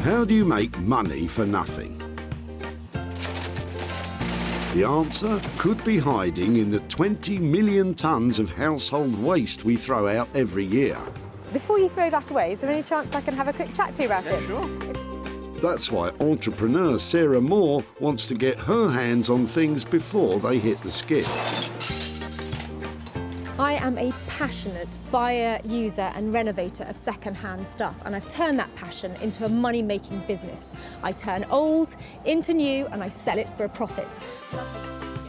How do you make money for nothing? The answer could be hiding in the 20 million tonnes of household waste we throw out every year. Before you throw that away, is there any chance I can have a quick chat to you about it? Sure. That's why entrepreneur Sarah Moore wants to get her hands on things before they hit the skip. I am a passionate buyer, user and renovator of second-hand stuff, and I've turned that passion into a money-making business. I turn old into new and I sell it for a profit.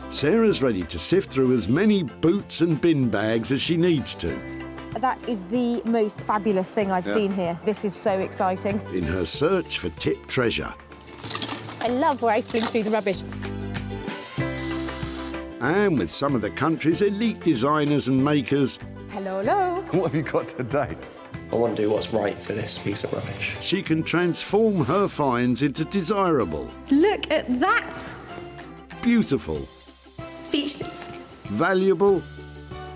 Sarah's ready to sift through as many boots and bin bags as she needs to. That is the most fabulous thing I've seen here. This is so exciting. In her search for tip treasure. I love rifling through the rubbish. And with some of the country's elite designers and makers, Hello, hello. What have you got today? I want to do what's right for this piece of rubbish. she can transform her finds into desirable, Look at that. beautiful, Speechless. valuable,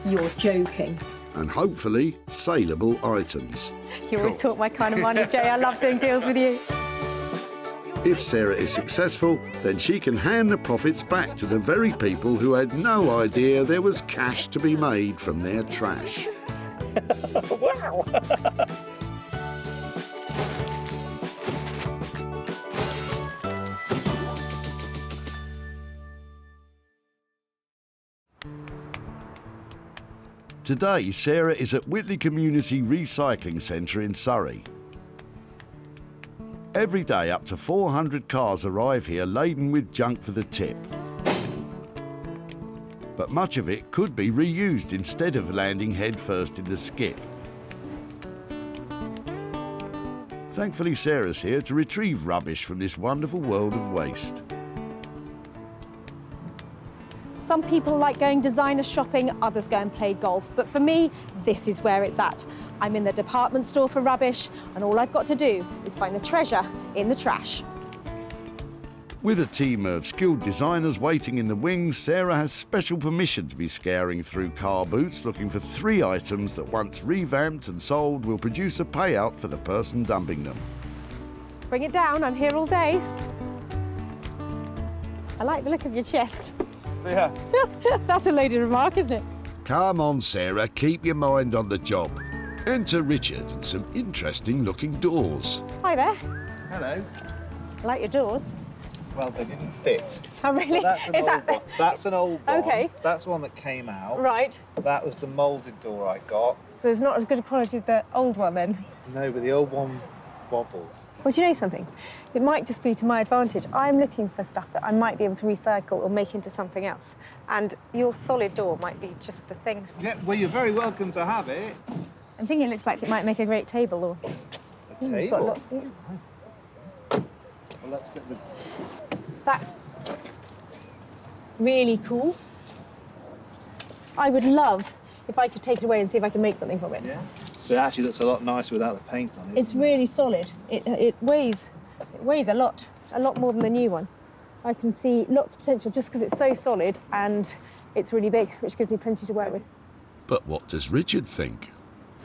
You're joking. and hopefully saleable items. You always talk my kind of money, Jay. I love doing deals with you. If Sarah is successful, then she can hand the profits back to the very people who had no idea there was cash to be made from their trash. Wow! Today, Sarah is at Whitley Community Recycling Centre in Surrey. Every day, up to 400 cars arrive here laden with junk for the tip. But much of it could be reused instead of landing headfirst in the skip. Thankfully, Sarah's here to retrieve rubbish from this wonderful world of waste. Some people like going designer shopping, others go and play golf. But for me, this is where it's at. I'm in the department store for rubbish, and all I've got to do is find the treasure in the trash. With a team of skilled designers waiting in the wings, Sarah has special permission to be scouring through car boots looking for 3 items that once revamped and sold will produce a payout for the person dumping them. Bring it down, I'm here all day. I like the look of your chest. Yeah. That's a loaded remark, isn't it? Come on, Sarah, keep your mind on the job. Enter Richard and some interesting looking doors. Hi there. Hello. I like your doors. Well, they didn't fit. Oh, really? That's an old one. That's an old one. Okay. That's one that came out. Right. That was the moulded door I got. So it's not as good a quality as the old one, then? No, but the old one wobbled. Well, do you know something? It might just be to my advantage. I'm looking for stuff that I might be able to recycle or make into something else. And your solid door might be just the thing. Yeah, well, you're very welcome to have it. I'm thinking it looks like it might make a great table or... A You've got a table? lot- yeah. Well, let's get the... That's really cool. I would love if I could take it away and see if I can make something from it. Yeah? But it actually looks a lot nicer without the paint on it. It's really solid. It weighs a lot more than the new one. I can see lots of potential just because it's so solid and it's really big, which gives me plenty to work with. But what does Richard think?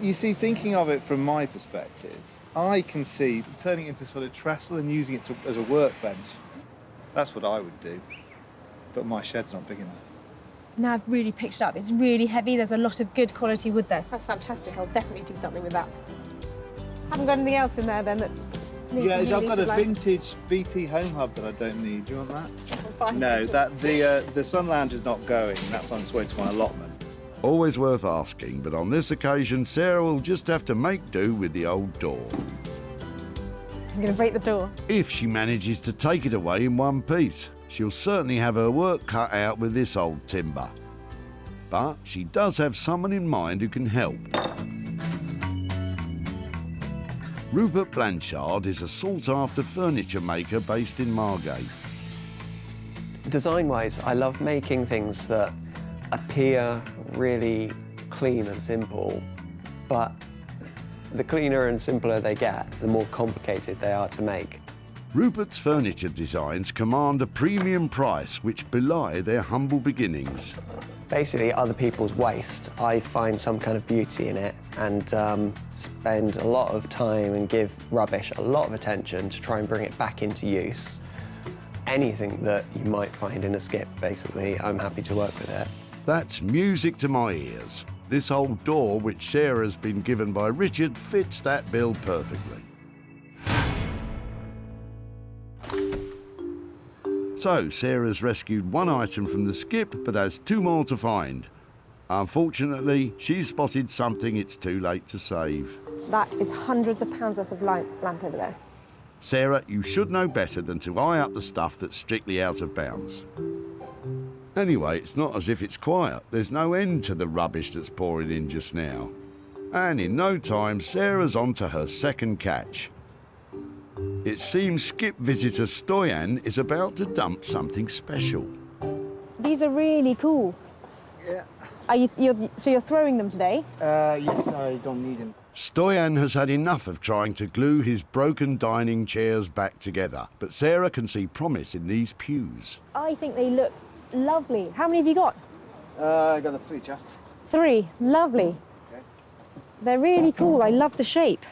You see, thinking of it from my perspective, I can see turning it into sort of trestle and using it as a workbench. That's what I would do. But my shed's not big enough. Now I've really picked it up. It's really heavy. There's a lot of good quality wood there. That's fantastic. I'll definitely do something with that. Haven't got anything else in there then that needs Yeah, to be I've got a utilised? vintage BT home hub that I don't need. Do you want that? Fine. No, the sun lounge is not going. That's on its way to my allotment. Always worth asking, but on this occasion, Sarah will just have to make do with the old door. I'm going to break the door. If she manages to take it away in one piece, she'll certainly have her work cut out with this old timber. But she does have someone in mind who can help. Rupert Blanchard is a sought-after furniture maker based in Margate. Design-wise, I love making things that appear really clean and simple, but the cleaner and simpler they get, the more complicated they are to make. Rupert's furniture designs command a premium price which belie their humble beginnings. Basically, other people's waste, I find some kind of beauty in it and spend a lot of time and give rubbish a lot of attention to try and bring it back into use. Anything that you might find in a skip, basically, I'm happy to work with it. That's music to my ears. This old door, which Sarah's been given by Richard, fits that bill perfectly. So, Sarah's rescued one item from the skip, but has two more to find. Unfortunately, she's spotted something it's too late to save. That is hundreds of pounds worth of lamp over there. Sarah, you should know better than to eye up the stuff that's strictly out of bounds. Anyway, it's not as if it's quiet. There's no end to the rubbish that's pouring in just now. And in no time, Sarah's on to her second catch. It seems skip visitor Stoyan is about to dump something special. These are really cool. Yeah. So you're throwing them today? Yes, I don't need them. Stoyan has had enough of trying to glue his broken dining chairs back together, but Sarah can see promise in these pews. I think they look lovely. How many have you got? I got a 3 just. 3. Lovely. Okay. They're really cool. I love the shape.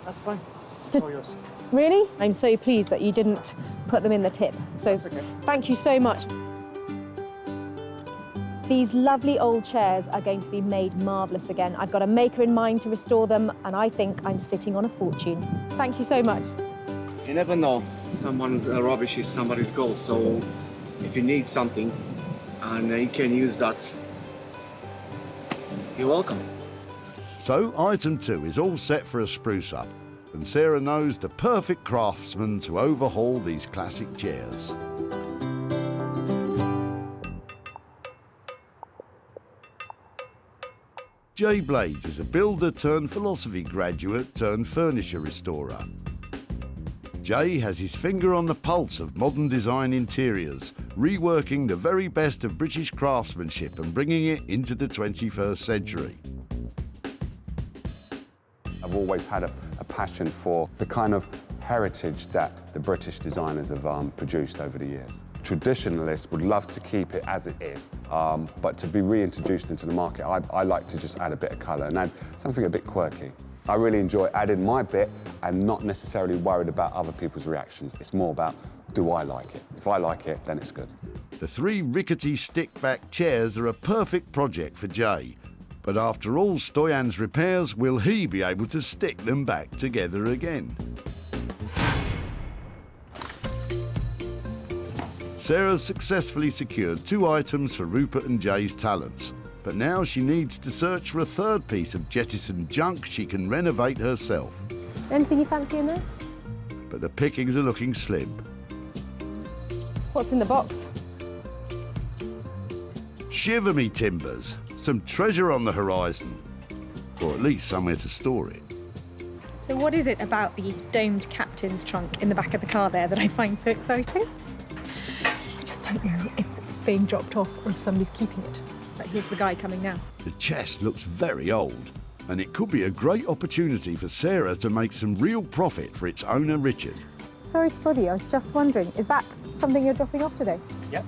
That's fine. It's all yours. Really? I'm so pleased that you didn't put them in the tip. So That's okay. thank you so much. These lovely old chairs are going to be made marvellous again. I've got a maker in mind to restore them, and I think I'm sitting on a fortune. Thank you so much. You never know. Someone's rubbish is somebody's gold. So if you need something and you can use that, you're welcome. So item 2 is all set for a spruce up, and Sarah knows the perfect craftsman to overhaul these classic chairs. Jay Blades is a builder turned philosophy graduate turned furniture restorer. Jay has his finger on the pulse of modern design interiors, reworking the very best of British craftsmanship and bringing it into the 21st century. I've always had a passion for the kind of heritage that the British designers have produced over the years. Traditionalists would love to keep it as it is, but to be reintroduced into the market, I like to just add a bit of colour and add something a bit quirky. I really enjoy adding my bit and not necessarily worried about other people's reactions. It's more about, do I like it? If I like it, then it's good. The 3 rickety stick-back chairs are a perfect project for Jay. But after all Stoyan's repairs, will he be able to stick them back together again? Sarah's successfully secured 2 items for Rupert and Jay's talents, but now she needs to search for a 3rd piece of jettisoned junk she can renovate herself. Anything you fancy in there? But the pickings are looking slim. What's in the box? Shiver me timbers, some treasure on the horizon, or at least somewhere to store it. So what is it about the domed captain's trunk in the back of the car there that I find so exciting? I just don't know if it's being dropped off or if somebody's keeping it. But here's the guy coming now. The chest looks very old, and it could be a great opportunity for Sarah to make some real profit for its owner, Richard. Sorry to bother you, I was just wondering, is that something you're dropping off today? Yep.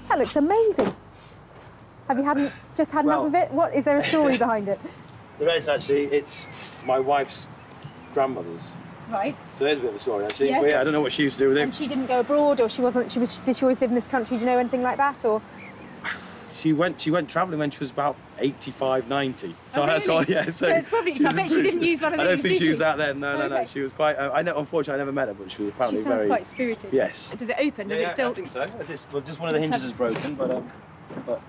That looks amazing. Have you just had enough of it? What, is there a story behind it? There is actually. It's my wife's grandmother's. Right. So there's a bit of a story actually. Yes. But yeah, I don't know what she used to do with And it. she didn't go abroad, or did she always live in this country? Do you know anything like that, or? She went travelling when she was about 85, 90. So Oh, that's really? all. Yeah. So it's probably- she was I bet she didn't use one of I don't these, think did she used she? that then. No. Okay. She was quite. Unfortunately, I never met her, but she was She apparently sounds very. quite spirited. Yes. Does it open? Does it still? I think so. Just one of the hinges is broken, but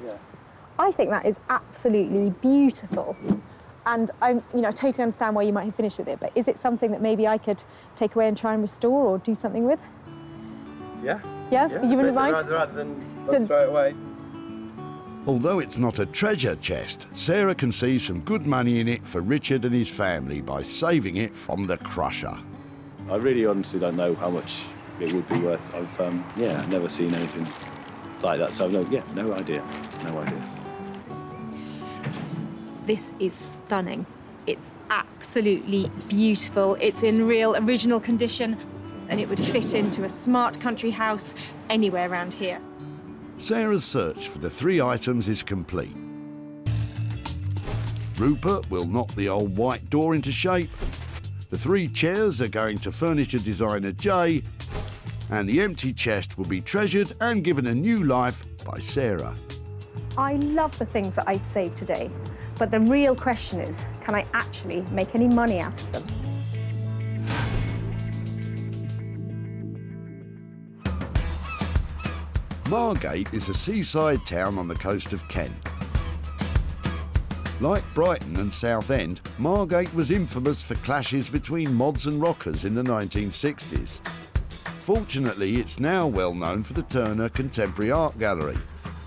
yeah. I think that is absolutely beautiful. And I totally understand why you might have finished with it, but is it something that maybe I could take away and try and restore or do something with? Yeah. Yeah? You wouldn't mind? Rather than let's throw it away. Although it's not a treasure chest, Sarah can see some good money in it for Richard and his family by saving it from the crusher. I really honestly don't know how much it would be worth. I've never seen anything like that, so no idea. This is stunning. It's absolutely beautiful. It's in real original condition, and it would fit into a smart country house anywhere around here. Sarah's search for the 3 items is complete. Rupert will knock the old white door into shape. The 3 chairs are going to furniture designer Jay, and the empty chest will be treasured and given a new life by Sarah. I love the things that I've saved today, but the real question is, can I actually make any money out of them? Margate is a seaside town on the coast of Kent. Like Brighton and Southend, Margate was infamous for clashes between mods and rockers in the 1960s. Fortunately, it's now well known for the Turner Contemporary Art Gallery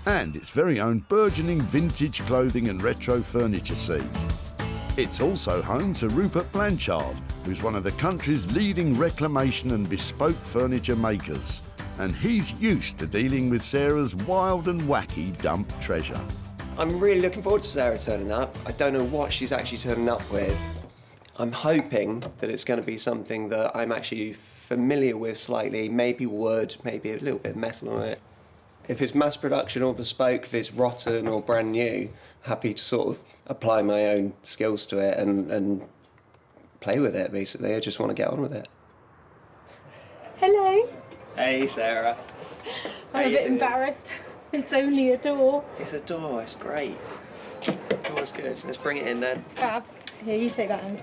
and its very own burgeoning vintage clothing and retro furniture scene. It's also home to Rupert Blanchard, who's one of the country's leading reclamation and bespoke furniture makers. And he's used to dealing with Sarah's wild and wacky dump treasure. I'm really looking forward to Sarah turning up. I don't know what she's actually turning up with. I'm hoping that it's going to be something that I'm actually familiar with slightly, maybe wood, maybe a little bit of metal on it. If it's mass production or bespoke, if it's rotten or brand new, happy to sort of apply my own skills to it and play with it, basically. I just want to get on with it. Hello. Hey, Sarah. I'm a bit embarrassed. It's only a door. It's a door, it's great. Door's good. Let's bring it in then. Fab. Here, you take that end.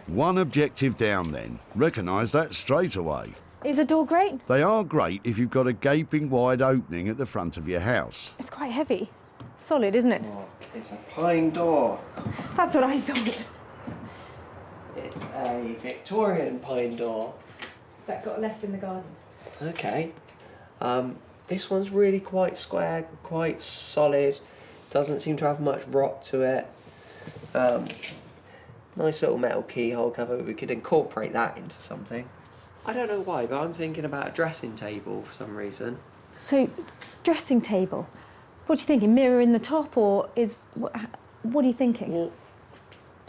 One objective down then. Recognise that straight away. Is a door great? They are great if you've got a gaping wide opening at the front of your house. It's quite heavy. Solid, isn't it? Oh, it's a pine door. That's what I thought. It's a Victorian pine door. That got left in the garden. Okay. This one's really quite square, quite solid. Doesn't seem to have much rot to it. Nice little metal keyhole cover. We could incorporate that into something. I don't know why, but I'm thinking about a dressing table for some reason. So, dressing table. What do you think? A mirror in the top, or is what are you thinking? Well,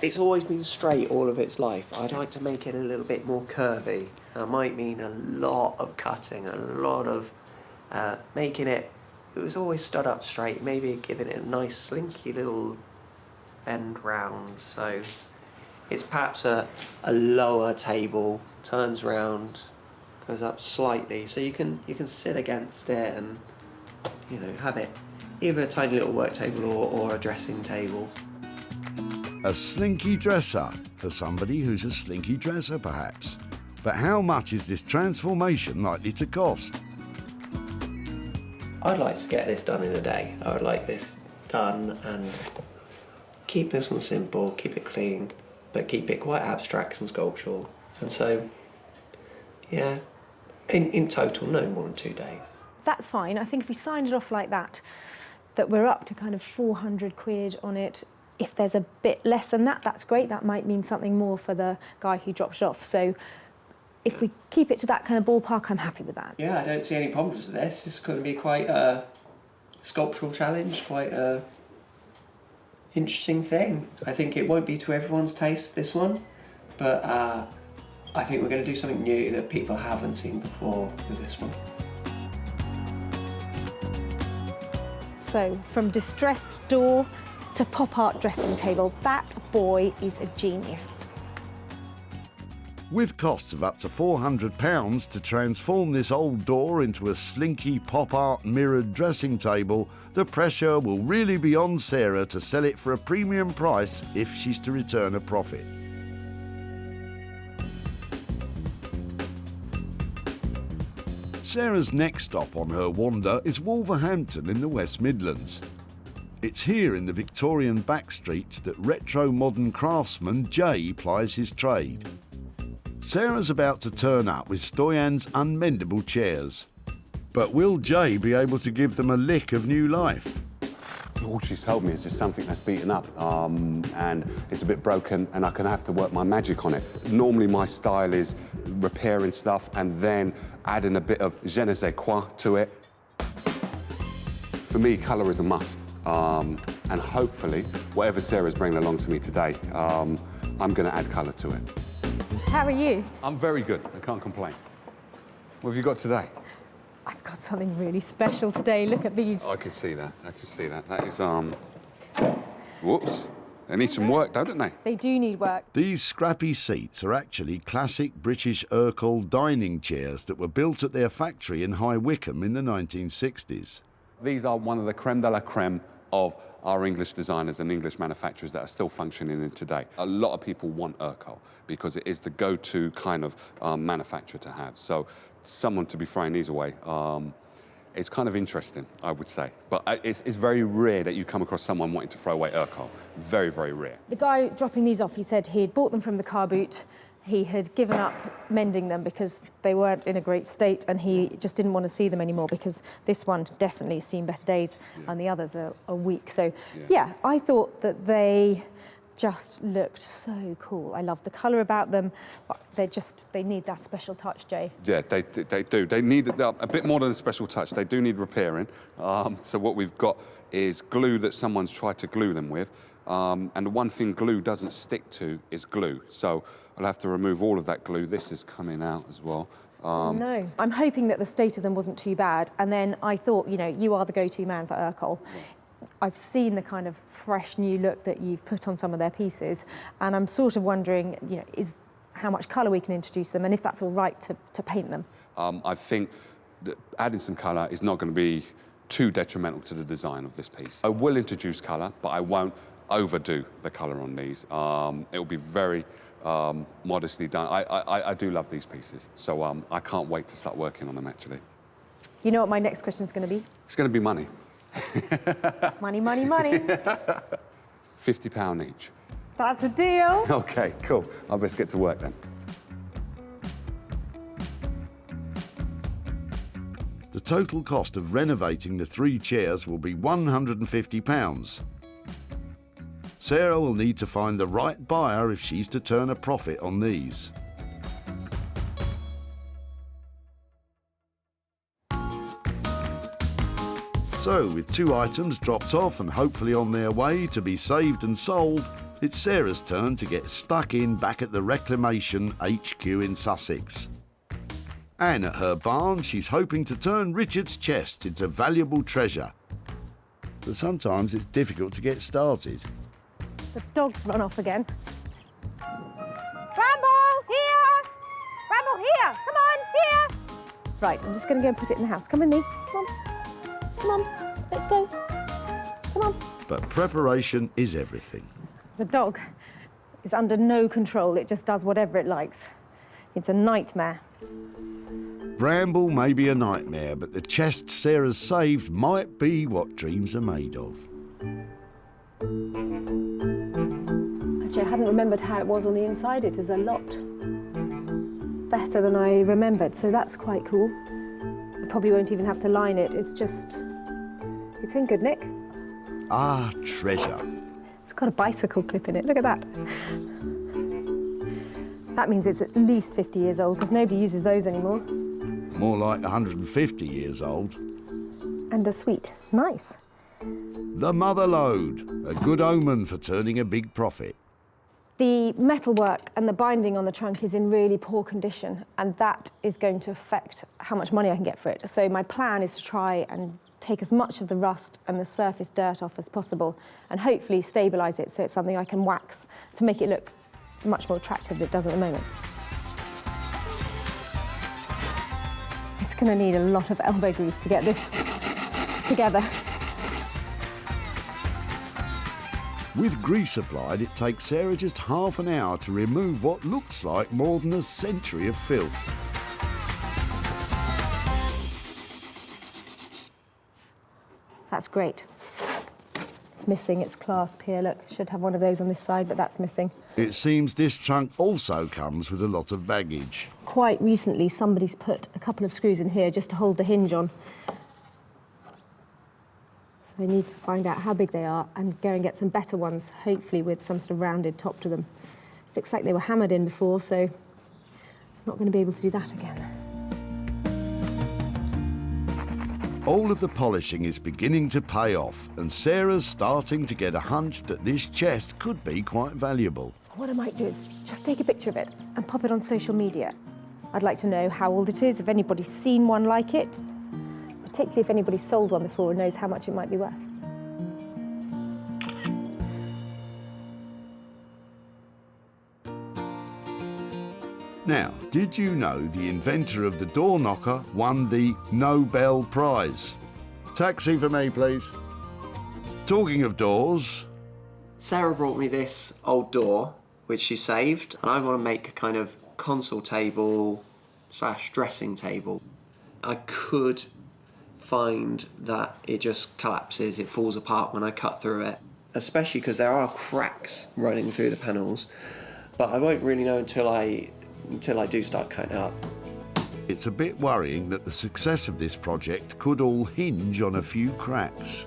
it's always been straight all of its life. I'd like to make it a little bit more curvy. That might mean a lot of cutting, a lot of making it. It was always stood up straight. Maybe giving it a nice slinky little bend round. So it's perhaps a lower table, turns round, goes up slightly, so you can sit against it and have it either a tiny little work table or a dressing table. A slinky dresser, for somebody who's a slinky dresser perhaps. But how much is this transformation likely to cost? I'd like to get this done in a day. I would like this done and keep this one simple, keep it clean, but keep it quite abstract and sculptural. And so, yeah, in total, no more than 2 days. That's fine. I think if we signed it off like that we're up to kind of 400 quid on it. If there's a bit less than that, that's great. That might mean something more for the guy who dropped it off. So if we keep it to that kind of ballpark, I'm happy with that. Yeah, I don't see any problems with this. It's going to be quite a sculptural challenge, quite a interesting thing. I think it won't be to everyone's taste, this one, but I think we're going to do something new that people haven't seen before with this one. So from distressed door to pop art dressing table, that boy is a genius. With costs of up to £400 to transform this old door into a slinky pop art mirrored dressing table, the pressure will really be on Sarah to sell it for a premium price if she's to return a profit. Sarah's next stop on her wander is Wolverhampton in the West Midlands. It's here in the Victorian backstreets that retro-modern craftsman Jay plies his trade. Sarah's about to turn up with Stoyan's unmendable chairs. But will Jay be able to give them a lick of new life? All she's told me is just something that's beaten up and it's a bit broken and I can have to work my magic on it. Normally my style is repairing stuff and then adding a bit of je ne sais quoi to it. For me, colour is a must. And hopefully, whatever Sarah's bringing along to me today, I'm going to add colour to it. How are you? I'm very good. I can't complain. What have you got today? I've got something really special today. Look at these. Oh, I can see that. I can see that. That is, whoops. They need some work, don't they? They do need work. These scrappy seats are actually classic British Ercol dining chairs that were built at their factory in High Wycombe in the 1960s. These are one of the creme de la creme of our English designers and English manufacturers that are still functioning in today. A lot of people want Ercol because it is the go-to kind of manufacturer to have. So someone to be throwing these away, it's kind of interesting, I would say. But it's very rare that you come across someone wanting to throw away Ercol. Very, very rare. The guy dropping these off, he said he'd bought them from the car boot. He had given up mending them because they weren't in a great state, and he just didn't want to see them anymore because this one definitely seen better days and the others are weak. So, yeah, I thought that they just looked so cool. I love the colour about them, but they need that special touch, Jay. Yeah, they do. They need a bit more than a special touch. They do need repairing. So what we've got is glue that someone's tried to glue them with. And the one thing glue doesn't stick to is glue. So I'll have to remove all of that glue. This is coming out as well. No, I'm hoping that the state of them wasn't too bad. And then I thought, you know, you are the go-to man for Ercol. Yeah. I've seen the kind of fresh new look that you've put on some of their pieces, and I'm sort of wondering, you know, is how much colour we can introduce them, and if that's all right to paint them. I think that adding some colour is not going to be too detrimental to the design of this piece. I will introduce colour, but I won't overdo the colour on these. It will be very modestly done. I do love these pieces, so I can't wait to start working on them, actually. You know what my next question is going to be? It's going to be money. Money, money, money. £50 each. That's a deal. OK, cool. I'll best get to work then. The total cost of renovating the 3 chairs will be £150. Sarah will need to find the right buyer if she's to turn a profit on these. So, with 2 items dropped off and hopefully on their way to be saved and sold, it's Sarah's turn to get stuck in back at the Reclamation HQ in Sussex. And at her barn, she's hoping to turn Richard's chest into valuable treasure. But sometimes it's difficult to get started. The dog's run off again. Bramble, here! Bramble, here! Come on, here! Right, I'm just going to go and put it in the house. Come with me. Come on. Come on, let's go. Come on. But preparation is everything. The dog is under no control. It just does whatever it likes. It's a nightmare. Bramble may be a nightmare, but the chest Sarah's saved might be what dreams are made of. Actually, I hadn't remembered how it was on the inside. It is a lot better than I remembered, so that's quite cool. I probably won't even have to line it. It's in good nick. Ah, treasure. It's got a bicycle clip in it. Look at that. That means it's at least 50 years old, because nobody uses those anymore. More like 150 years old. And a sweet. Nice. The mother lode, a good omen for turning a big profit. The metalwork and the binding on the trunk is in really poor condition, and that is going to affect how much money I can get for it. So my plan is to try and take as much of the rust and the surface dirt off as possible, and hopefully stabilise it so it's something I can wax to make it look much more attractive than it does at the moment. It's going to need a lot of elbow grease to get this together. With grease applied, it takes Sarah just half an hour to remove what looks like more than a century of filth. That's great. It's missing its clasp here, look. Should have one of those on this side, but that's missing. It seems this trunk also comes with a lot of baggage. Quite recently, somebody's put a couple of screws in here just to hold the hinge on. So I need to find out how big they are and go and get some better ones, hopefully with some sort of rounded top to them. Looks like they were hammered in before, so I'm not going to be able to do that again. All of the polishing is beginning to pay off, and Sarah's starting to get a hunch that this chest could be quite valuable. What I might do is just take a picture of it and pop it on social media. I'd like to know how old it is, if anybody's seen one like it, particularly if anybody's sold one before and knows how much it might be worth. Now, did you know the inventor of the door knocker won the Nobel Prize? Taxi for me, please. Talking of doors, Sarah brought me this old door, which she saved, and I want to make a kind of console table / dressing table. I could find that it just collapses, it falls apart when I cut through it, especially because there are cracks running through the panels, but I won't really know until I do start cutting it up. it's a bit worrying that the success of this project could all hinge on a few cracks.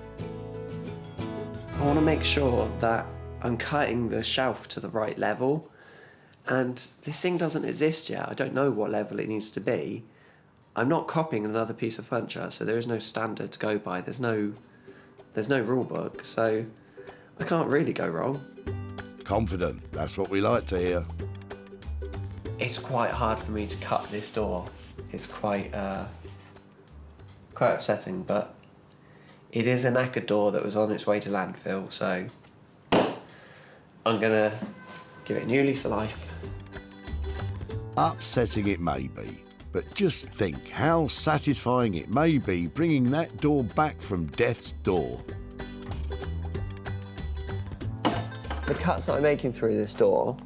I want to make sure that I'm cutting the shelf to the right level, and this thing doesn't exist yet. I don't know what level it needs to be. I'm not copying another piece of furniture, so there is no standard to go by. There's no rule book, so I can't really go wrong. Confident, that's what we like to hear. It's quite hard for me to cut this door. It's quite upsetting, but it is a knackered door that was on its way to landfill, so I'm gonna give it a new lease of life. Upsetting it may be, but just think how satisfying it may be bringing that door back from death's door. The cuts that I'm making through this door,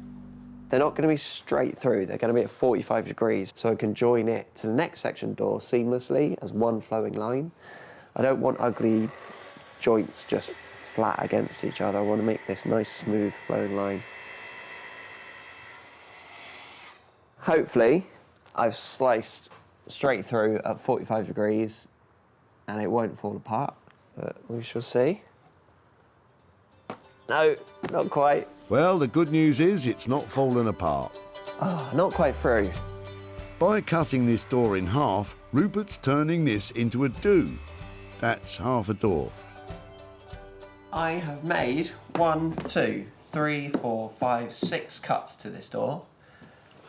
they're not going to be straight through, they're going to be at 45 degrees, so I can join it to the next section door seamlessly as one flowing line. I don't want ugly joints just flat against each other. I want to make this nice, smooth, flowing line. Hopefully, I've sliced straight through at 45 degrees and it won't fall apart, but we shall see. No, not quite. Well, the good news is it's not fallen apart. Oh, not quite through. By cutting this door in half, Rupert's turning this into a do. That's half a door. I have made 1, 2, 3, 4, 5, 6 cuts to this door.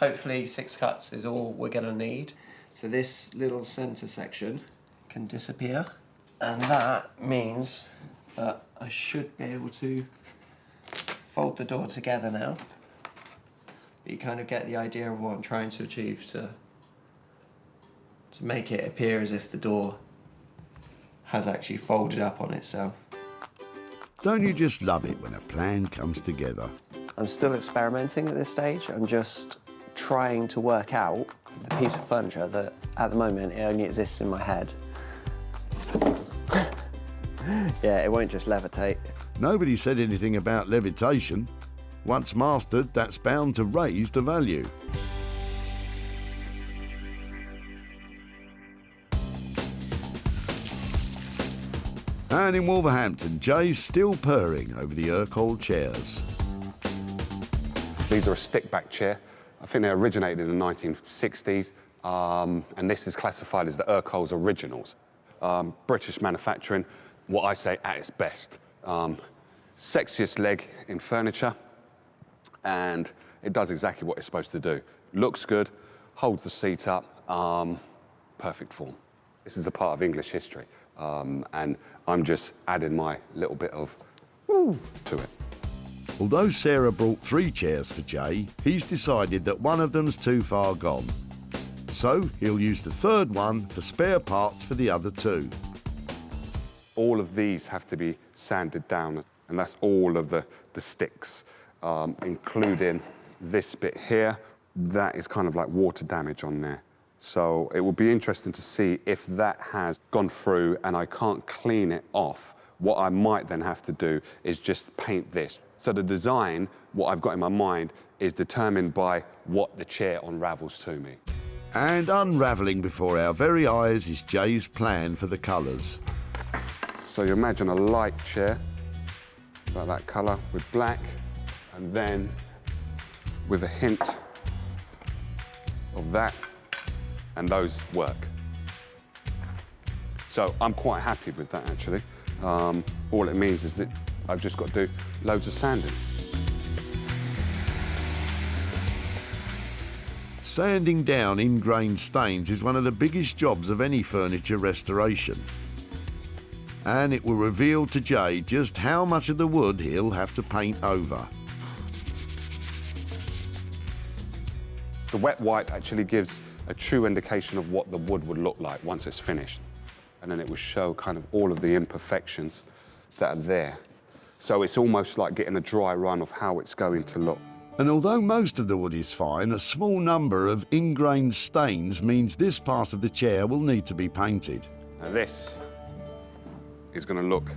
Hopefully 6 cuts is all we're going to need. So this little centre section can disappear, and that means that I should be able to fold the door together now. But you kind of get the idea of what I'm trying to achieve, to make it appear as if the door has actually folded up on itself. Don't you just love it when a plan comes together? I'm still experimenting at this stage. I'm just trying to work out the piece of furniture that at the moment it only exists in my head. Yeah, it won't just levitate. Nobody said anything about levitation. Once mastered, that's bound to raise the value. And in Wolverhampton, Jay's still purring over the Ercol chairs. These are a stickback chair. I think they originated in the 1960s, and this is classified as the Ercol's originals. British manufacturing, what I say at its best. Sexiest leg in furniture, and it does exactly what it's supposed to do. Looks good, holds the seat up, perfect form. This is a part of English history, and I'm just adding my little bit of woo to it. Although Sarah brought 3 chairs for Jay, he's decided that one of them's too far gone. So he'll use the 3rd one for spare parts for the other 2. All of these have to be sanded down, and that's all of the sticks, including this bit here. That is kind of like water damage on there. So it will be interesting to see if that has gone through and I can't clean it off. What I might then have to do is just paint this. So the design, what I've got in my mind, is determined by what the chair unravels to me. And unravelling before our very eyes is Jay's plan for the colours. So you imagine a light chair, like that colour, with black, and then with a hint of that, and those work. So I'm quite happy with that, actually. All it means is that I've just got to do loads of sanding. Sanding down ingrained stains is one of the biggest jobs of any furniture restoration. And it will reveal to Jay just how much of the wood he'll have to paint over. The wet white actually gives a true indication of what the wood would look like once it's finished. And then it will show kind of all of the imperfections that are there. So it's almost like getting a dry run of how it's going to look. And although most of the wood is fine, a small number of ingrained stains means this part of the chair will need to be painted. Now this is going to look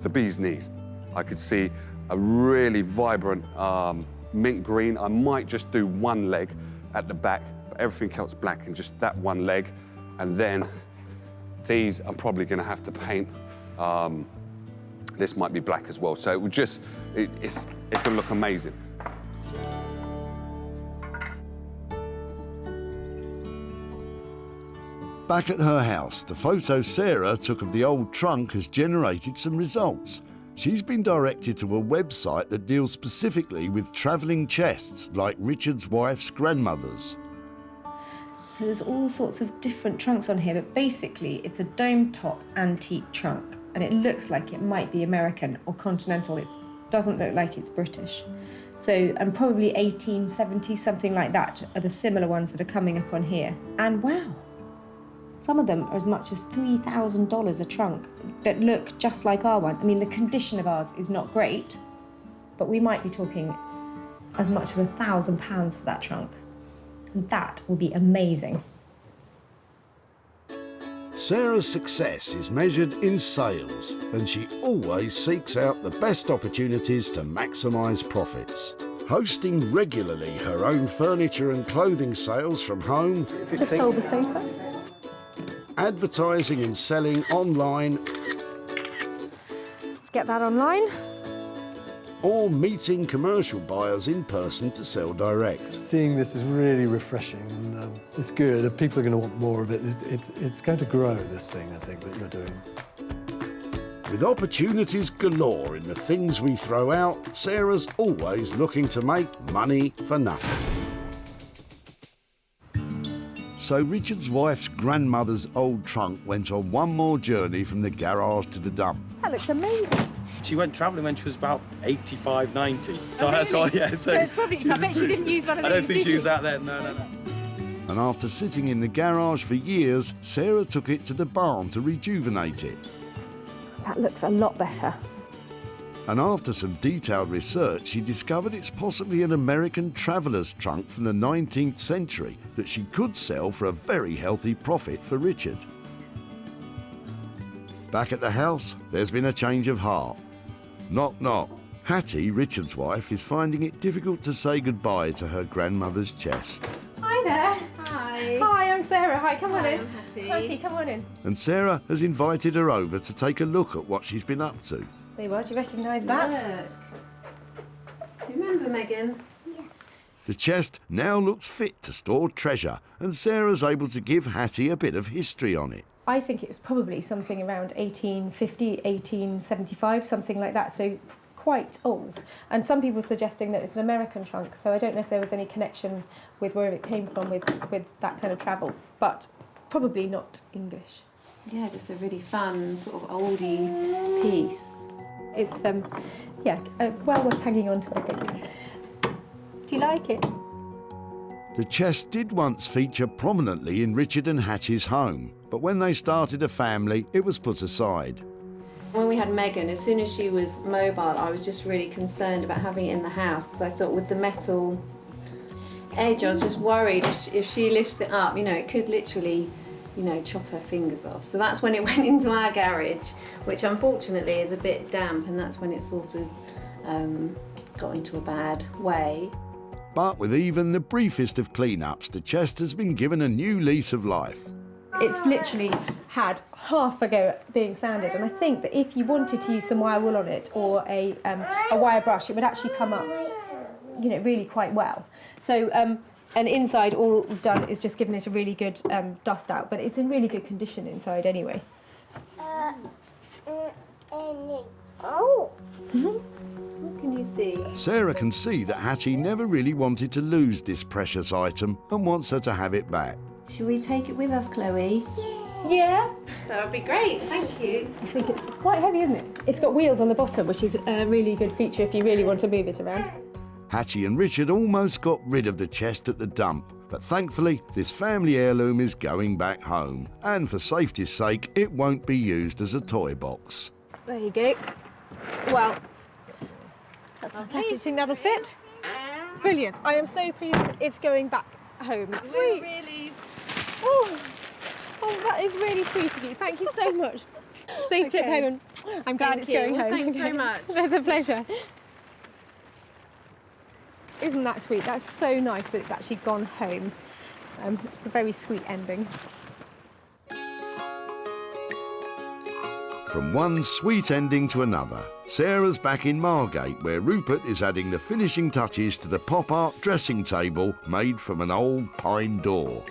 the bee's knees. I could see a really vibrant mint green. I might just do one leg at the back, but everything else black and just that one leg. And then these I'm probably going to have to paint. This might be black as well. So it would just, it's going to look amazing. Back at her house, the photo Sarah took of the old trunk has generated some results. She's been directed to a website that deals specifically with travelling chests like Richard's wife's grandmother's. So there's all sorts of different trunks on here, but basically it's a dome top antique trunk, and it looks like it might be American or continental. It doesn't look like it's British. So, and probably 1870, something like that, are the similar ones that are coming up on here. And wow, some of them are as much as $3,000 a trunk that look just like our one. I mean, the condition of ours is not great, but we might be talking as much as £1,000 for that trunk. And that will be amazing. Sarah's success is measured in sales, and she always seeks out the best opportunities to maximise profits. Hosting regularly her own furniture and clothing sales from home, Just sold the sofa. advertising and selling online, Let's get that online. or meeting commercial buyers in person to sell direct. Seeing this is really refreshing, and it's good, and people are going to want more of it. It's going to grow, this thing, I think, that you're doing. With opportunities galore in the things we throw out, Sarah's always looking to make money for nothing. So Richard's wife's grandmother's old trunk went on one more journey from the garage to the dump. That looks amazing. She went travelling when she was about 85, 90. So Oh, that's really? why, yeah. So it's probably, I bet she didn't use one of these, I don't think did she used you? that then, no. And after sitting in the garage for years, Sarah took it to the barn to rejuvenate it. That looks a lot better. And after some detailed research, she discovered it's possibly an American traveller's trunk from the 19th century that she could sell for a very healthy profit for Richard. Back at the house, there's been a change of heart. Knock, knock. Hattie, Richard's wife, is finding it difficult to say goodbye to her grandmother's chest. Hi there. Hi. Hi, I'm Sarah. Hi, come on Hi, in. I'm Hattie. Hattie, come on in. And Sarah has invited her over to take a look at what she's been up to. There you are. Do you recognise that? Look. Remember, Megan? The chest now looks fit to store treasure, and Sarah's able to give Hattie a bit of history on it. I think it was probably something around 1850, 1875, something like that, so quite old. And some people are suggesting that it's an American trunk, so I don't know if there was any connection with where it came from with that kind of travel, but probably not English. Yeah, just a really fun, sort of oldie piece. It's, well worth hanging on to, I think. Do you like it? The chest did once feature prominently in Richard and Hattie's home, but when they started a family, it was put aside. When we had Megan, as soon as she was mobile, I was just really concerned about having it in the house because I thought with the metal edge, I was just worried if she lifts it up, it could literally, chop her fingers off. So that's when it went into our garage, which unfortunately is a bit damp, and that's when it sort of got into a bad way. But with even the briefest of clean-ups, the chest has been given a new lease of life. It's literally had half a go at being sanded, and I think that if you wanted to use some wire wool on it or a wire brush, it would actually come up, really quite well. So And inside, all we've done is just given it a really good dust out, but it's in really good condition inside anyway. Oh! What can you see? Sarah can see that Hattie never really wanted to lose this precious item and wants her to have it back. Should we take it with us, Chloe? Yeah? That would be great, thank you. I think it's quite heavy, isn't it? It's got wheels on the bottom, which is a really good feature if you really want to move it around. Hattie and Richard almost got rid of the chest at the dump, but thankfully this family heirloom is going back home, and for safety's sake it won't be used as a toy box. There you go. Well, that's fantastic. Do you think that'll fit? Brilliant. I am so pleased it's going back home. Sweet. Really... Oh, that is really sweet of you. Thank you so much. Safe trip home, and I'm glad it's going home. Thanks very much. It's a pleasure. Isn't that sweet? That's so nice that it's actually gone home. A very sweet ending. From one sweet ending to another, Sarah's back in Margate, where Rupert is adding the finishing touches to the pop art dressing table made from an old pine door.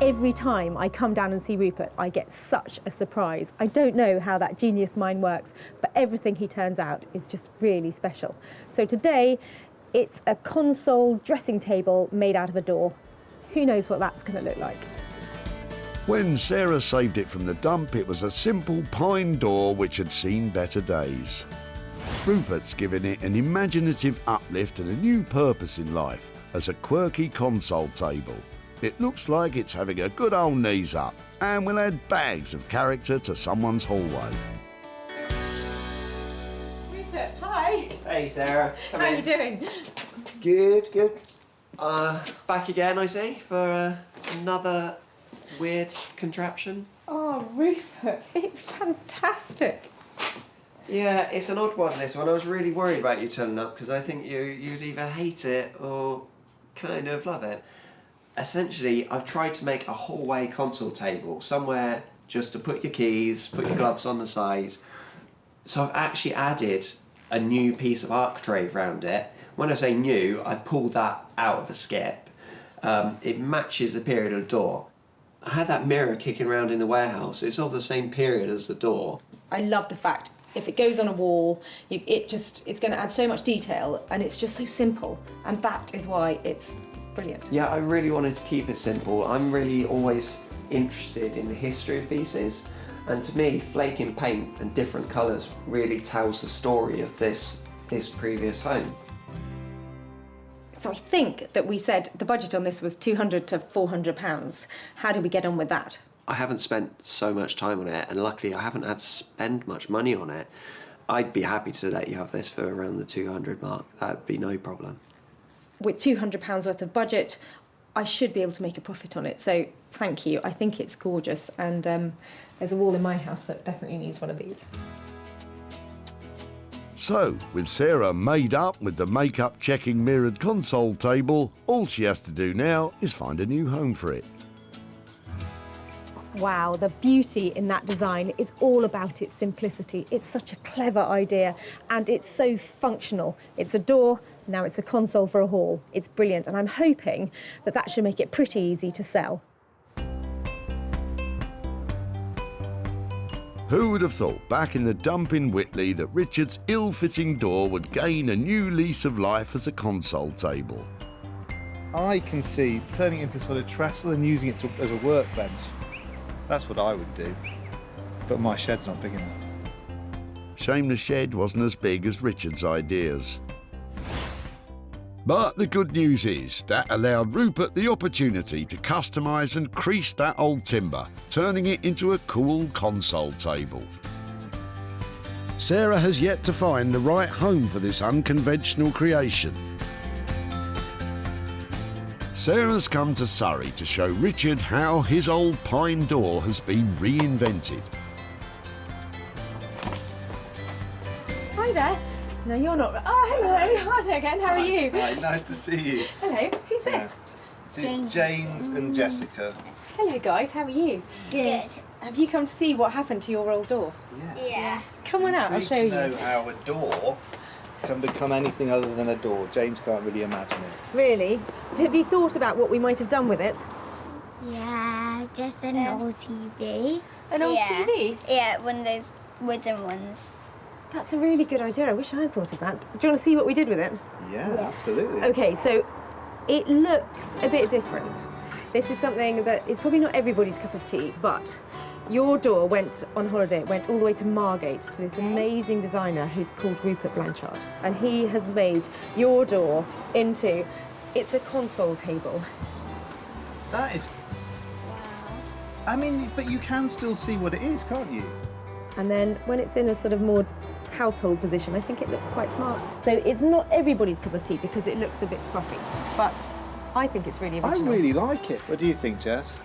Every time I come down and see Rupert, I get such a surprise. I don't know how that genius mind works, but everything he turns out is just really special. So today, it's a console dressing table made out of a door. Who knows what that's going to look like? When Sarah saved it from the dump, it was a simple pine door which had seen better days. Rupert's given it an imaginative uplift and a new purpose in life as a quirky console table. It looks like it's having a good old knees up and will add bags of character to someone's hallway. Rupert, hi. Hey, Sarah. How are you doing? Good, good. Back again, I see, for another weird contraption. Oh, Rupert, it's fantastic. Yeah, it's an odd one, this one. I was really worried about you turning up because I think you'd either hate it or kind of love it. Essentially, I've tried to make a hallway console table, somewhere just to put your keys, put your gloves on the side. So I've actually added a new piece of architrave around it. When I say new, I pulled that out of a skip. It matches the period of the door. I had that mirror kicking around in the warehouse. It's of the same period as the door. I love the fact if it goes on a wall, it's going to add so much detail, and it's just so simple, and that is why it's brilliant. Yeah, I really wanted to keep it simple. I'm really always interested in the history of pieces, and to me, flaking paint and different colours really tells the story of this previous home. So I think that we said the budget on this was £200 to £400. How did we get on with that? I haven't spent so much time on it, and luckily I haven't had to spend much money on it. I'd be happy to let you have this for around the 200 mark. That'd be no problem. With £200 worth of budget, I should be able to make a profit on it. So thank you. I think it's gorgeous, and there's a wall in my house that definitely needs one of these. So, with Sarah made up with the makeup checking mirrored console table, all she has to do now is find a new home for it. Wow, the beauty in that design is all about its simplicity. It's such a clever idea, and it's so functional. It's a door, now it's a console for a hall. It's brilliant, and I'm hoping that that should make it pretty easy to sell. Who would have thought back in the dump in Whitley that Richard's ill-fitting door would gain a new lease of life as a console table? I can see turning it into sort of trestle and using it as a workbench. That's what I would do, but my shed's not big enough. Shame the shed wasn't as big as Richard's ideas. But the good news is that allowed Rupert the opportunity to customise and crease that old timber, turning it into a cool console table. Sarah has yet to find the right home for this unconventional creation. Sarah's come to Surrey to show Richard how his old pine door has been reinvented. Hi there. No, you're not. Oh, hello. Hi there again. How are you? Hi, nice to see you. Hello. Who's this? This is James and Jessica. Hello, guys. How are you? Good. Have you come to see what happened to your old door? Yes. Come on out. I'll show you. To know how a door can become anything other than a door. James can't really imagine it. Really? Have you thought about what we might have done with it? Yeah, just an old TV. An old TV? Yeah, one of those wooden ones. That's a really good idea. I wish I had thought of that. Do you want to see what we did with it? Yeah, absolutely. Okay, so it looks a bit different. This is something that is probably not everybody's cup of tea, but your door went on holiday, it went all the way to Margate to this amazing designer who's called Rupert Blanchard. And he has made your door into, it's a console table. That is... I mean, but you can still see what it is, can't you? And then when it's in a sort of more household position, I think it looks quite smart. So it's not everybody's cup of tea because it looks a bit scruffy, but I think it's really original. I really like it. What do you think, Jess?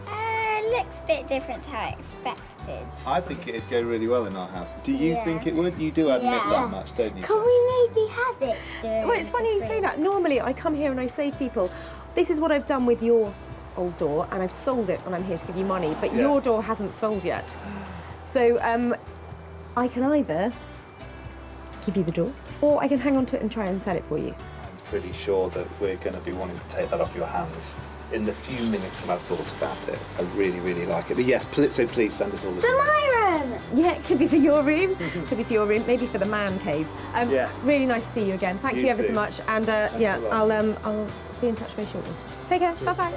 It looks a bit different to how I expected. I think it'd go really well in our house. Do you think it would? You do admit that much, don't you? Can we maybe have it soon? Well, it's funny you say that. Normally I come here and I say to people, this is what I've done with your old door and I've sold it and I'm here to give you money, but your door hasn't sold yet. So I can either give you the door or I can hang on to it and try and sell it for you. I'm pretty sure that we're going to be wanting to take that off your hands in the few minutes that I've thought about it. I really, really like it. But yes, so please send us all the... For my room! Yeah, it could be for your room, could be for your room, maybe for the man cave. Really nice to see you again. Thank you ever so much. And I'll be in touch very shortly. Take care, bye-bye.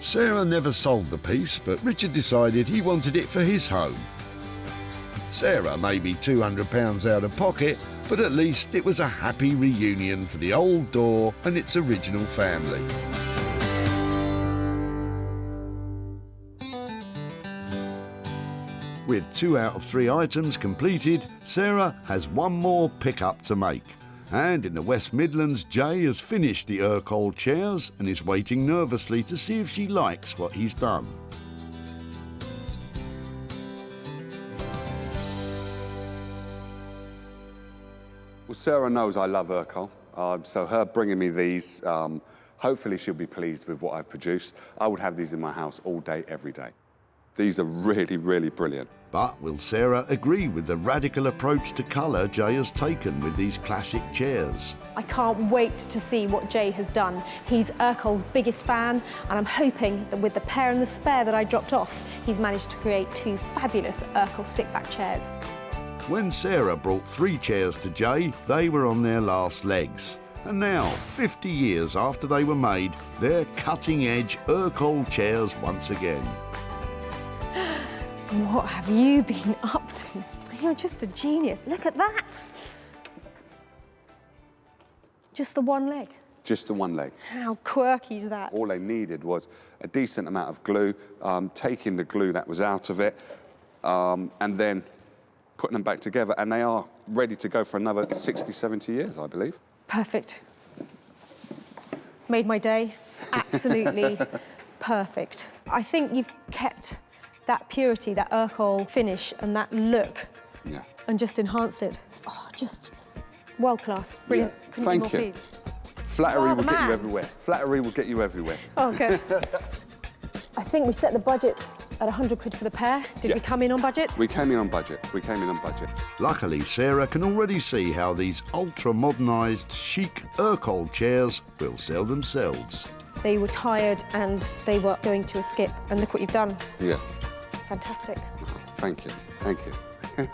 Sarah never sold the piece, but Richard decided he wanted it for his home. Sarah may be £200 out of pocket, but at least it was a happy reunion for the old door and its original family. With 2 out of 3 items completed, Sarah has one more pickup to make. And in the West Midlands, Jay has finished the Ercol chairs and is waiting nervously to see if she likes what he's done. Well, Sarah knows I love Ercol, so her bringing me these, hopefully she'll be pleased with what I've produced. I would have these in my house all day, every day. These are really, really brilliant. But will Sarah agree with the radical approach to colour Jay has taken with these classic chairs? I can't wait to see what Jay has done. He's Ercol's biggest fan, and I'm hoping that with the pair and the spare that I dropped off, he's managed to create 2 fabulous Ercol stickback chairs. When Sarah brought 3 chairs to Jay, they were on their last legs. And now, 50 years after they were made, they're cutting-edge Ercol chairs once again. What have you been up to? You're just a genius. Look at that. Just the one leg. Just the one leg. How quirky is that? All they needed was a decent amount of glue, taking the glue that was out of it, and then putting them back together, and they are ready to go for another 60, 70 years, I believe. Perfect. Made my day. Absolutely perfect. I think you've kept that purity, that Ercol finish and that look, and just enhanced it. Oh, just world class, brilliant. Yeah. Couldn't be more pleased. Flattery will get you everywhere. Flattery will get you everywhere. Oh, good. I think we set the budget at 100 quid for the pair. Did we come in on budget? We came in on budget. We came in on budget. Luckily, Sarah can already see how these ultra-modernised, chic Ercol chairs will sell themselves. They were tired and they were going to a skip, and look what you've done. Yeah. Fantastic. Thank you. Thank you.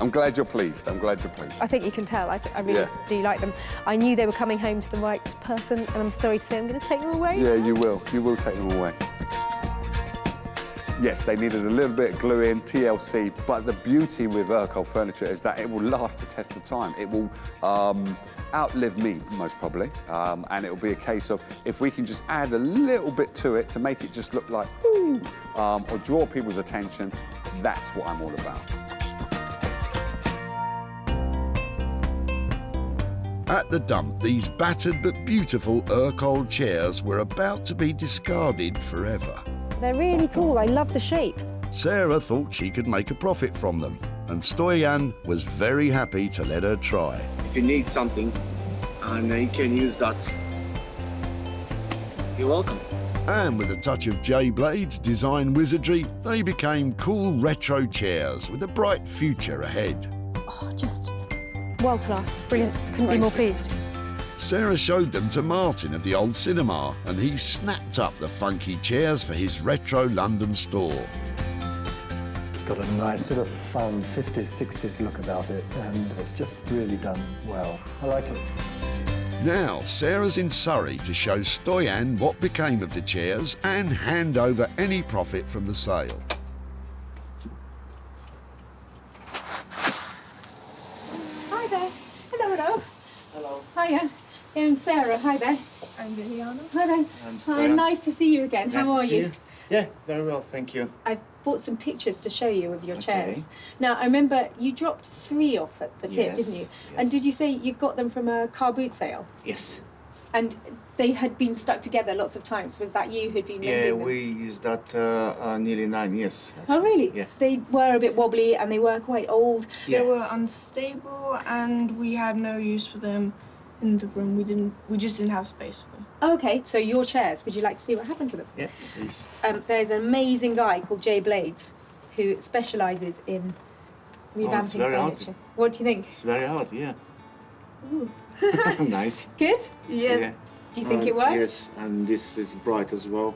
I'm glad you're pleased. I'm glad you're pleased. I think you can tell. I really do like them. I knew they were coming home to the right person, and I'm sorry to say I'm going to take them away. Yeah, you will. You will take them away. Yes, they needed a little bit of glue in, TLC, but the beauty with Ercol furniture is that it will last the test of time. It will outlive me, most probably, and it will be a case of if we can just add a little bit to it to make it just look like, ooh, or draw people's attention, that's what I'm all about. At the dump, these battered but beautiful Ercol chairs were about to be discarded forever. They're really cool. I love the shape. Sarah thought she could make a profit from them, and Stoyan was very happy to let her try. If you need something and you can use that, you're welcome. And with a touch of J-Blade's design wizardry, they became cool retro chairs with a bright future ahead. Oh, just world class. Brilliant. Couldn't be more pleased. Sarah showed them to Martin of the old cinema, and he snapped up the funky chairs for his retro London store. It's got a nice sort of fun 50s, 60s look about it, and it's just really done well. I like it. Now, Sarah's in Surrey to show Stoyan what became of the chairs and hand over any profit from the sale. Hi there. Hello. Hello. Hiya. I'm Sarah. Hi there. I'm Liliana. Hi there. I'm Hi, nice to see you again. Nice How to are see you? Yeah, very well, thank you. I've bought some pictures to show you of your Okay. chairs. Now, I remember you dropped 3 off at the tip, Yes, didn't you? yes. And did you say you got them from a car boot sale? Yes. And they had been stuck together lots of times. Was that you who'd been Yeah, mending them? we used that nearly 9 years. Oh, really? Yeah. They were a bit wobbly and they were quite old. Yeah. They were unstable and we had no use for them in the room. We just didn't have space for them. Okay, so your chairs, would you like to see what happened to them? Yeah, please. There's an amazing guy called Jay Blades who specialises in revamping very hard. furniture. What do you think? It's very hard, yeah. Ooh. Nice. Good? Yeah. Do you think it works? Yes, and this is bright as well.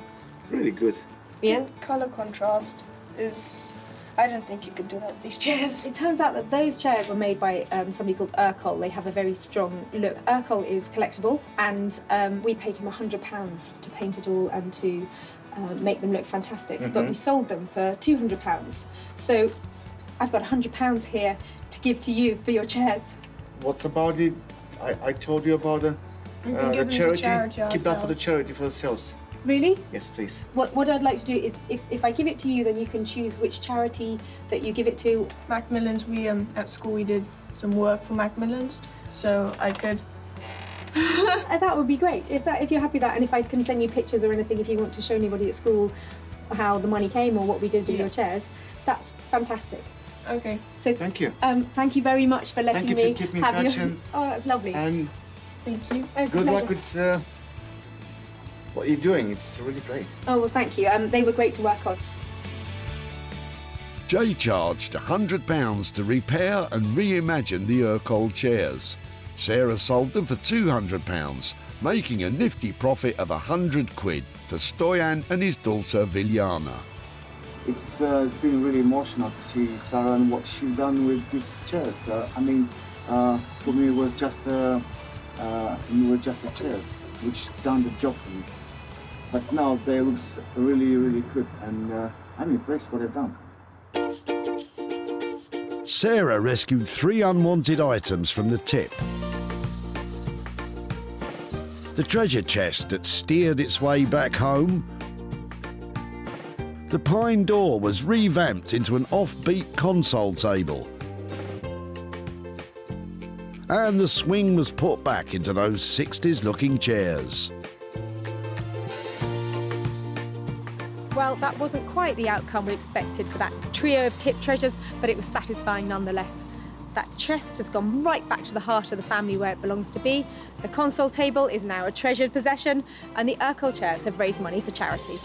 Really good. Yeah. Color contrast is... I don't think you could do that with these chairs. It turns out that those chairs were made by somebody called Ercol. They have a very strong look. Ercol is collectible, and we paid him £100 to paint it all and to make them look fantastic. But we sold them for £200. So I've got £100 here to give to you for your chairs. What's about it? I told you about the We can give them to charity Keep that for the ourselves. charity for ourselves. Really? Yes, please. What I'd like to do is, if I give it to you, then you can choose which charity that you give it to. Macmillans, we at school we did some work for Macmillans, so I could... That would be great, if you're happy with that, and if I can send you pictures or anything, if you want to show anybody at school how the money came or what we did with your chairs, that's fantastic. Okay. So Thank you. Thank you very much for letting Thank you me for keeping in have touch your... and- Oh, that's lovely. And Thank you. It's a good luck pleasure. with what you're doing. It's really great. Oh, well, thank you. They were great to work on. Jay charged £100 to repair and reimagine the Ercol chairs. Sarah sold them for £200, making a nifty profit of £100 for Stoyan and his daughter Viliana. It's been really emotional to see Sarah and what she's done with these chairs. I mean, for me, it was just the chairs which done the job for me. But now they look really, really good, and I'm impressed what they've done. Sarah rescued 3 unwanted items from the tip. The treasure chest that steered its way back home. The pine door was revamped into an offbeat console table. And the swing was put back into those 60s-looking chairs. Well, that wasn't quite the outcome we expected for that trio of tip treasures, but it was satisfying nonetheless. That chest has gone right back to the heart of the family where it belongs to be. The console table is now a treasured possession, and the Ercol chairs have raised money for charity.